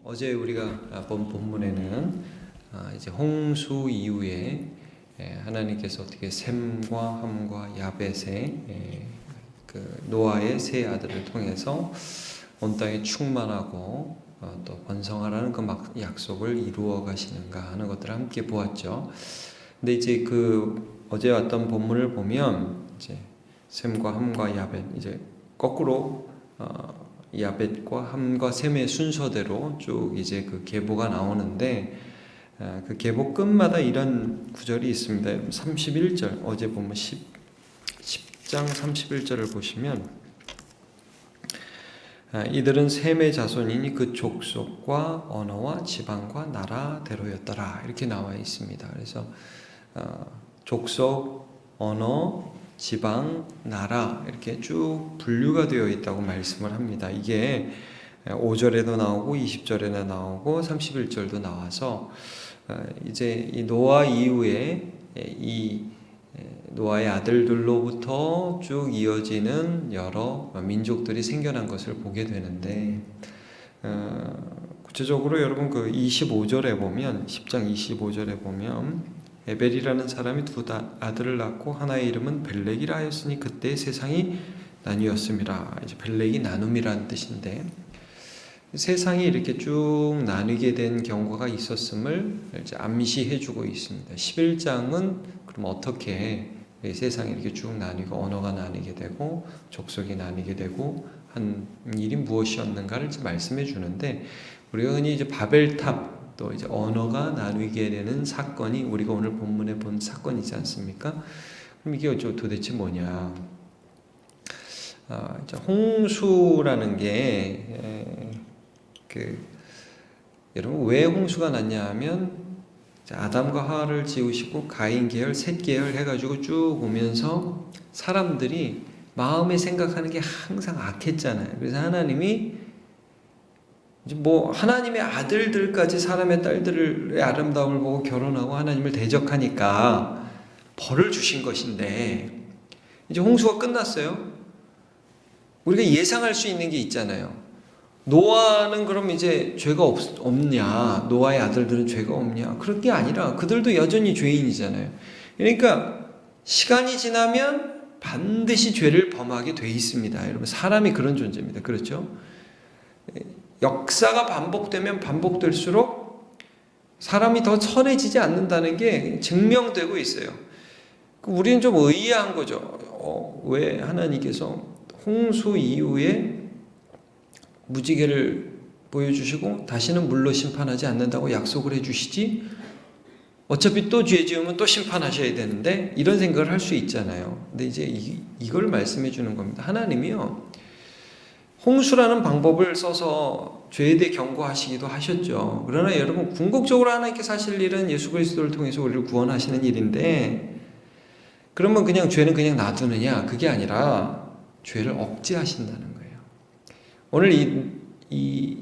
어제 우리가 본 본문에는 이제 홍수 이후에 하나님께서 어떻게 셈과 함과 야벳의 그 노아의 세 아들을 통해서 온 땅에 충만하고 또 번성하라는 그 약속을 이루어 가시는가 하는 것들을 함께 보았죠. 근데 이제 그 어제 왔던 본문을 보면 이제 셈과 함과 야벳 이제 거꾸로 야벳과 함과 셈의 순서대로 쭉 이제 그 계보가 나오는데 그 계보 끝마다 이런 구절이 있습니다. 31절 어제 보면 10장 31절을 보시면 이들은 셈의 자손이니 그 족속과 언어와 지방과 나라대로였더라 이렇게 나와 있습니다. 그래서 족속, 언어, 지방, 나라 이렇게 쭉 분류가 되어 있다고 말씀을 합니다. 이게 5절에도 나오고 20절에도 나오고 31절도 나와서 이제 이 노아 이후에 이 노아의 아들들로부터 쭉 이어지는 여러 민족들이 생겨난 것을 보게 되는데 구체적으로 여러분 그 25절에 보면 10장 25절에 보면 에벨이라는 사람이 두 아들을 낳고 하나의 이름은 벨렉이라 하였으니 그때 세상이 나뉘었음이라. 이제 벨렉이 나눔이라는 뜻인데 세상이 이렇게 쭉 나뉘게 된 경과가 있었음을 이제 암시해주고 있습니다. 11장은 그럼 어떻게 세상이 이렇게 쭉 나뉘고 언어가 나뉘게 되고 족속이 나뉘게 되고 한 일이 무엇이었는가를 말씀해 주는데 우리가 흔히 이제 바벨탑 또 이제 언어가 나뉘게 되는 사건이 우리가 오늘 본문에 본 사건이지 않습니까? 그럼 이게 도대체 뭐냐? 이제 홍수라는 게 여러분 왜 홍수가 났냐 하면 아담과 하와를 지으시고 가인 계열, 셋 계열 해가지고 쭉 오면서 사람들이 마음에 생각하는 게 항상 악했잖아요. 그래서 하나님이 이제 하나님의 아들들까지 사람의 딸들의 아름다움을 보고 결혼하고 하나님을 대적하니까 벌을 주신 것인데 이제 홍수가 끝났어요. 우리가 예상할 수 있는 게 있잖아요. 노아는 그럼 이제 죄가 없냐? 노아의 아들들은 죄가 없냐? 그런 게 아니라 그들도 여전히 죄인이잖아요. 그러니까 시간이 지나면 반드시 죄를 범하게 돼 있습니다. 여러분 사람이 그런 존재입니다. 그렇죠? 역사가 반복되면 반복될수록 사람이 더 선해지지 않는다는 게 증명되고 있어요. 우리는 좀 의아한 거죠. 왜 하나님께서 홍수 이후에 무지개를 보여주시고 다시는 물로 심판하지 않는다고 약속을 해주시지? 어차피 또 죄 지으면 또 심판하셔야 되는데 이런 생각을 할 수 있잖아요. 근데 이제 이걸 말씀해 주는 겁니다. 하나님이요. 홍수라는 방법을 써서 죄에 대해 경고하시기도 하셨죠. 그러나 여러분 궁극적으로 하나님께서 하실 일은 예수 그리스도를 통해서 우리를 구원하시는 일인데 그러면 그냥 죄는 그냥 놔두느냐? 그게 아니라 죄를 억제하신다는 거예요. 오늘 이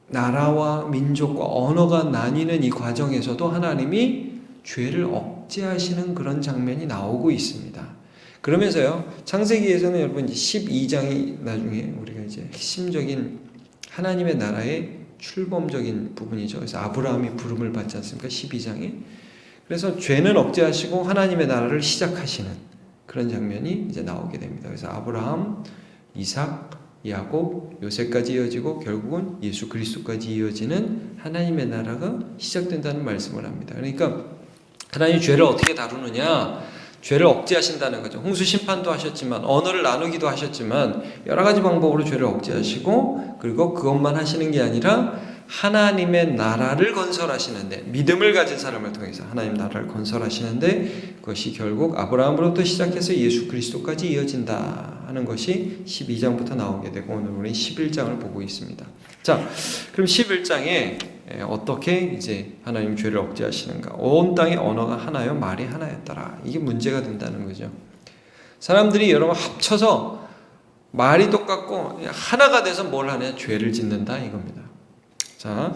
나라와 민족과 언어가 나뉘는 이 과정에서도 하나님이 죄를 억제하시는 그런 장면이 나오고 있습니다. 그러면서요, 창세기에서는 여러분 12장이 나중에 우리가 이제 핵심적인 하나님의 나라의 출범적인 부분이죠. 그래서 아브라함이 부름을 받지 않습니까? 12장에. 그래서 죄는 억제하시고 하나님의 나라를 시작하시는 그런 장면이 이제 나오게 됩니다. 그래서 아브라함, 이삭, 야곱, 요셉까지 이어지고 결국은 예수 그리스도까지 이어지는 하나님의 나라가 시작된다는 말씀을 합니다. 그러니까 하나님이 죄를 어떻게 다루느냐? 죄를 억제하신다는 거죠. 홍수 심판도 하셨지만 언어를 나누기도 하셨지만 여러 가지 방법으로 죄를 억제하시고 그리고 그것만 하시는 게 아니라 하나님의 나라를 건설하시는데 믿음을 가진 사람을 통해서 하나님 나라를 건설하시는데 그것이 결국 아브라함으로부터 시작해서 예수 그리스도까지 이어진다 하는 것이 12장부터 나오게 되고 오늘 우리 11장을 보고 있습니다. 자, 그럼 11장에 어떻게 이제 하나님 죄를 억제하시는가? 온 땅의 언어가 하나요, 말이 하나였더라. 이게 문제가 된다는 거죠. 사람들이 여러분 합쳐서 말이 똑같고 하나가 돼서 뭘 하냐? 죄를 짓는다 이겁니다. 자,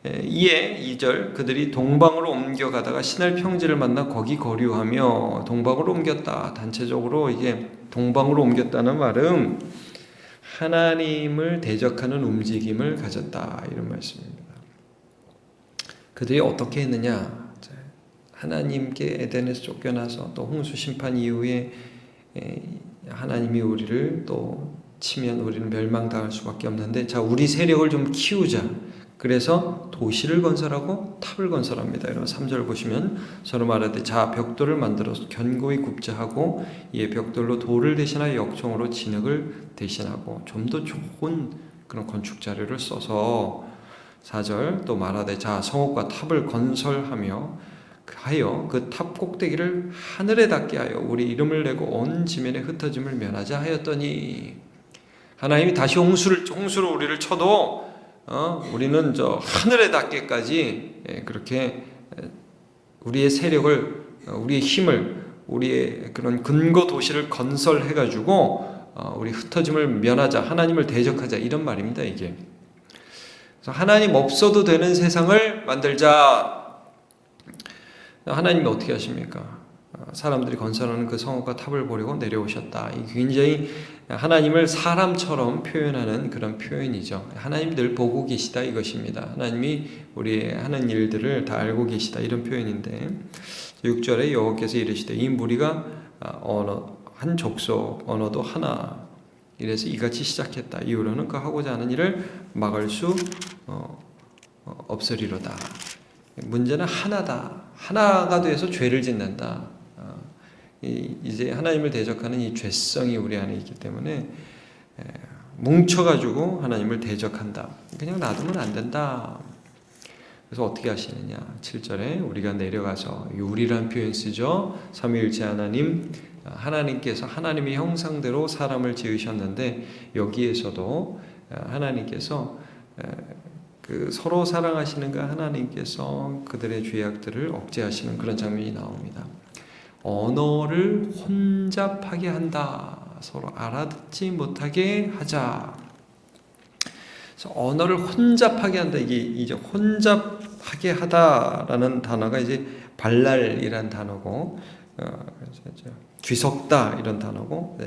이에 2절 그들이 동방으로 옮겨가다가 신할 평지를 만나 거기 거류하며 동방으로 옮겼다. 단체적으로 이게 동방으로 옮겼다는 말은 하나님을 대적하는 움직임을 가졌다, 이런 말씀입니다. 그들이 어떻게 했느냐? 하나님께 에덴에서 쫓겨나서 또 홍수 심판 이후에 하나님이 우리를 또 치면 우리는 멸망당할 수밖에 없는데, 자, 우리 세력을 좀 키우자. 그래서 도시를 건설하고 탑을 건설합니다. 여러분 3절 보시면 서로 말하되 자 벽돌을 만들어서 견고히 굽자 하고 이에 벽돌로 돌을 대신하여 역청으로 진흙을 대신하고 좀 더 좋은 그런 건축 자료를 써서 4절 또 말하되 자 성읍과 탑을 건설하며 하여 그 탑 꼭대기를 하늘에 닿게 하여 우리 이름을 내고 온 지면에 흩어짐을 면하자 하였더니, 하나님이 다시 홍수로 우리를 쳐도 우리는 저 하늘에 닿게까지 그렇게 우리의 세력을, 우리의 힘을, 우리의 그런 근거 도시를 건설해가지고 우리 흩어짐을 면하자, 하나님을 대적하자, 이런 말입니다. 이게 그래서 하나님 없어도 되는 세상을 만들자. 하나님이 어떻게 하십니까? 사람들이 건설하는 그 성읍과 탑을 보려고 내려오셨다. 굉장히 하나님을 사람처럼 표현하는 그런 표현이죠. 하나님 늘 보고 계시다, 이것입니다. 하나님이 우리의 하는 일들을 다 알고 계시다, 이런 표현인데 6절에 여호와께서 이르시되 이 무리가 한 족속 언어도 하나, 이래서 이같이 시작했다. 이후로는 그 하고자 하는 일을 막을 수 없으리로다. 문제는 하나다. 하나가 돼서 죄를 짓는다. 이제 하나님을 대적하는 이 죄성이 우리 안에 있기 때문에 뭉쳐가지고 하나님을 대적한다. 그냥 놔두면 안 된다. 그래서 어떻게 하시느냐? 7절에 우리가 내려가서, 우리란 표현 쓰죠. 삼위일체 하나님, 하나님께서 하나님의 형상대로 사람을 지으셨는데 여기에서도 하나님께서 그 서로 사랑하시는 그 하나님께서 그들의 죄악들을 억제하시는 그런 장면이 나옵니다. 언어를 혼잡하게 한다. 서로 알아듣지 못하게 하자. 그래서 언어를 혼잡하게 한다. 이게 이제 혼잡하게 하다라는 단어가 이제 발랄이란 단어고, 뒤섞다 이런 단어고,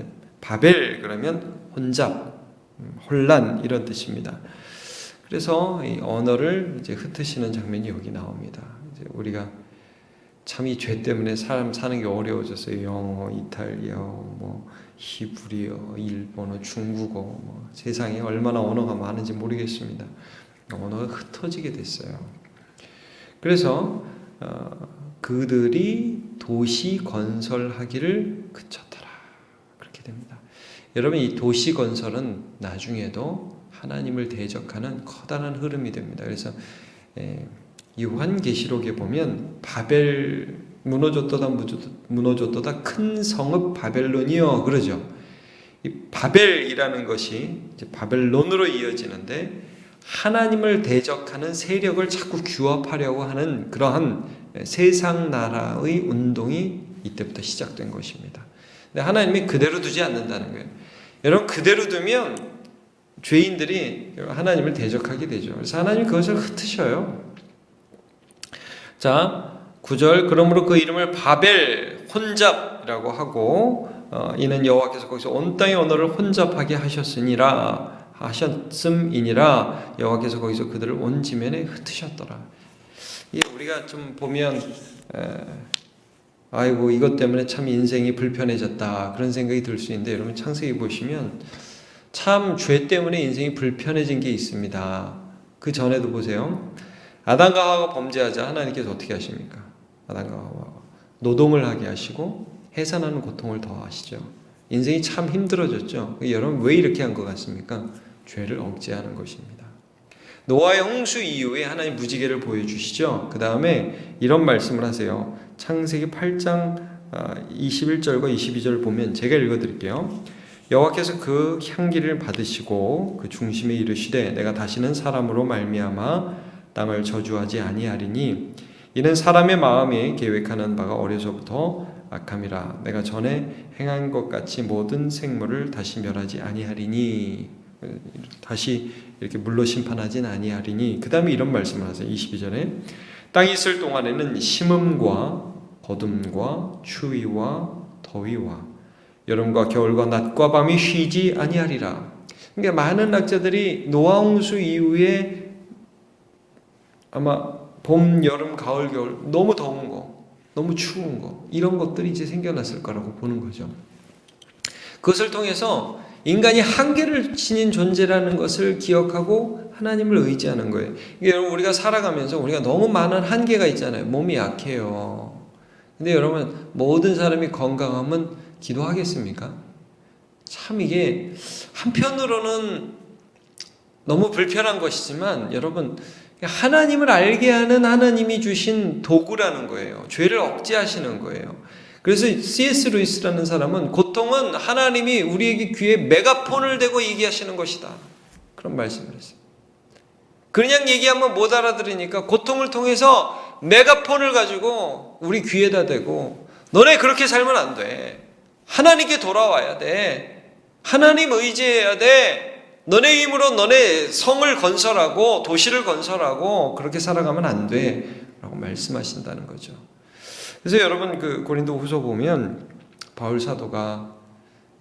바벨 그러면 혼잡, 혼란 이런 뜻입니다. 그래서 이 언어를 이제 흩으시는 장면이 여기 나옵니다. 이제 우리가 참 이 죄 때문에 사람 사는 게 어려워졌어요. 영어, 이탈리아어, 뭐 히브리어, 일본어, 중국어, 뭐 세상에 얼마나 언어가 많은지 모르겠습니다. 언어가 흩어지게 됐어요. 그래서 그들이 도시 건설하기를 그쳤더라. 그렇게 됩니다. 여러분, 이 도시 건설은 나중에도 하나님을 대적하는 커다란 흐름이 됩니다. 그래서 요한계시록에 보면 바벨 무너졌도다 큰 성읍 바벨론이여 그러죠. 이 바벨이라는 것이 이제 바벨론으로 이어지는데 하나님을 대적하는 세력을 자꾸 규합하려고 하는 그러한 세상 나라의 운동이 이때부터 시작된 것입니다. 근데 하나님이 그대로 두지 않는다는 거예요. 여러분, 그대로 두면 죄인들이 하나님을 대적하게 되죠. 그래서 하나님이 그것을 흩으셔요. 자, 9절 그러므로 그 이름을 바벨 혼잡이라고 하고 이는 여호와께서 거기서 온 땅의 언어를 혼잡하게 하셨음이니라. 여호와께서 거기서 그들을 온 지면에 흩으셨더라. 우리가 좀 보면 아이고 이것 때문에 참 인생이 불편해졌다 그런 생각이 들 수 있는데, 여러분 창세기 보시면 참 죄 때문에 인생이 불편해진 게 있습니다. 그 전에도 보세요. 아담과 하와가 범죄하자 하나님께서 어떻게 하십니까? 아담과 하와가 노동을 하게 하시고 해산하는 고통을 더하시죠. 인생이 참 힘들어졌죠. 여러분 왜 이렇게 한 것 같습니까? 죄를 억제하는 것입니다. 노아의 홍수 이후에 하나님 무지개를 보여주시죠. 그 다음에 이런 말씀을 하세요. 창세기 8장 21절과 22절을 보면 제가 읽어드릴게요. 여호와께서 그 향기를 받으시고 그 중심에 이르시되 내가 다시는 사람으로 말미암아 땅을 저주하지 아니하리니 이는 사람의 마음에 계획하는 바가 어려서부터 악함이라. 내가 전에 행한 것 같이 모든 생물을 다시 멸하지 아니하리니, 다시 이렇게 물로 심판하진 아니하리니. 그 다음에 이런 말씀을 하세요. 22절에 땅이 있을 동안에는 심음과 거둠과 추위와 더위와 여름과 겨울과 낮과 밤이 쉬지 아니하리라. 그러니까 많은 학자들이 노아홍수 이후에 아마 봄, 여름, 가을, 겨울 너무 더운 거, 너무 추운 거 이런 것들이 이제 생겨났을 거라고 보는 거죠. 그것을 통해서 인간이 한계를 지닌 존재라는 것을 기억하고 하나님을 의지하는 거예요. 여러분 우리가 살아가면서 우리가 너무 많은 한계가 있잖아요. 몸이 약해요. 근데 여러분 모든 사람이 건강하면 기도하겠습니까? 참 이게 한편으로는 너무 불편한 것이지만 여러분 하나님을 알게 하는 하나님이 주신 도구라는 거예요. 죄를 억제하시는 거예요. 그래서 C.S. 루이스라는 사람은 고통은 하나님이 우리에게 귀에 메가폰을 대고 얘기하시는 것이다. 그런 말씀을 했어요. 그냥 얘기하면 못 알아들으니까 고통을 통해서 메가폰을 가지고 우리 귀에다 대고 너네 그렇게 살면 안 돼. 하나님께 돌아와야 돼. 하나님 의지해야 돼. 너네 힘으로 너네 성을 건설하고 도시를 건설하고 그렇게 살아가면 안 돼. 라고 말씀하신다는 거죠. 그래서 여러분 그 고린도 후서 보면 바울 사도가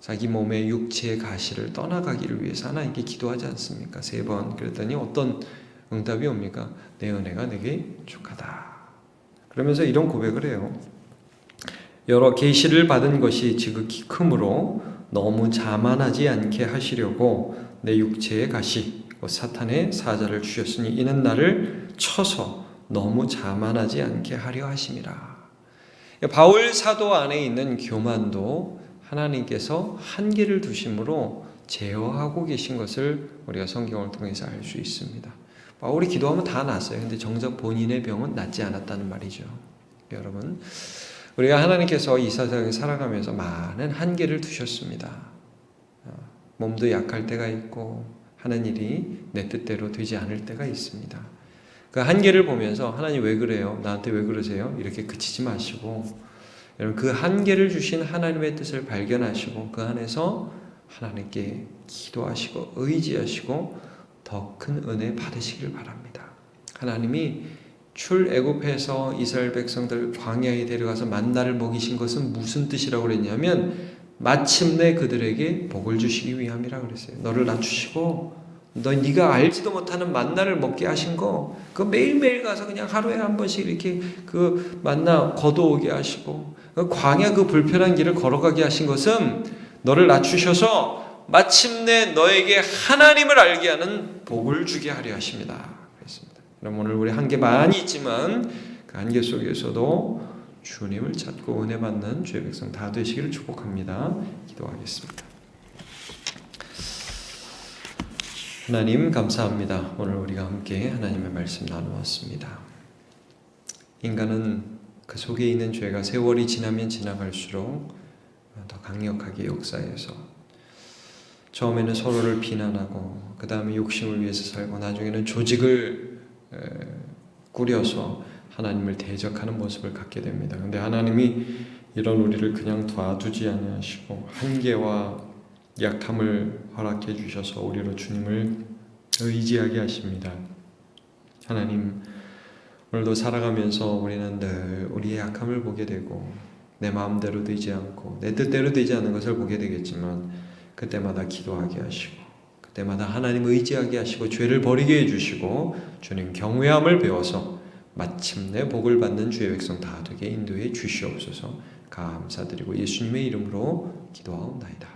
자기 몸의 육체의 가시를 떠나가기를 위해서 하나님께 기도하지 않습니까? 3번. 그랬더니 어떤 응답이 옵니까? 내 은혜가 내게 족하다. 그러면서 이런 고백을 해요. 여러 계시를 받은 것이 지극히 크므로 너무 자만하지 않게 하시려고 내 육체의 가시 곧 사탄의 사자를 주셨으니 이는 나를 쳐서 너무 자만하지 않게 하려 하심이라. 바울 사도 안에 있는 교만도 하나님께서 한계를 두심으로 제어하고 계신 것을 우리가 성경을 통해서 알 수 있습니다. 바울이 기도하면 다 낫어요. 근데 정작 본인의 병은 낫지 않았다는 말이죠. 여러분, 우리가 하나님께서 이 세상에 살아가면서 많은 한계를 두셨습니다. 몸도 약할 때가 있고 하는 일이 내 뜻대로 되지 않을 때가 있습니다. 그 한계를 보면서 하나님 왜 그래요? 나한테 왜 그러세요? 이렇게 그치지 마시고 여러분 그 한계를 주신 하나님의 뜻을 발견하시고 그 안에서 하나님께 기도하시고 의지하시고 더 큰 은혜 받으시길 바랍니다. 하나님이 출애굽해서 이스라엘 백성들 광야에 데려가서 만나를 먹이신 것은 무슨 뜻이라고 그랬냐면 마침내 그들에게 복을 주시기 위함이라 그랬어요. 너를 낮추시고 네가 알지도 못하는 만나를 먹게 하신 거 그 매일매일 가서 그냥 하루에 한 번씩 이렇게 그 만나 거두오게 하시고 그 광야 그 불편한 길을 걸어가게 하신 것은 너를 낮추셔서 마침내 너에게 하나님을 알게 하는 복을 주게 하려 하십니다. 그랬습니다. 그럼 오늘 우리 한계 많이 있지만 그 한계 속에서도 주님을 찾고 은혜 받는 주의 백성 다 되시기를 축복합니다. 기도하겠습니다. 하나님 감사합니다. 오늘 우리가 함께 하나님의 말씀 나누었습니다. 인간은 그 속에 있는 죄가 세월이 지나면 지나갈수록 더 강력하게 역사해서 처음에는 서로를 비난하고 그 다음에 욕심을 위해서 살고 나중에는 조직을 꾸려서 하나님을 대적하는 모습을 갖게 됩니다. 그런데 하나님이 이런 우리를 그냥 놔두지 아니하시고 한계와 약함을 허락해 주셔서 우리로 주님을 의지하게 하십니다. 하나님 오늘도 살아가면서 우리는 늘 우리의 약함을 보게 되고 내 마음대로 되지 않고 내 뜻대로 되지 않는 것을 보게 되겠지만 그때마다 기도하게 하시고 그때마다 하나님 의지하게 하시고 죄를 버리게 해주시고 주님 경외함을 배워서 마침내 복을 받는 주의 백성 다 되게 인도해 주시옵소서. 감사드리고 예수님의 이름으로 기도하옵나이다.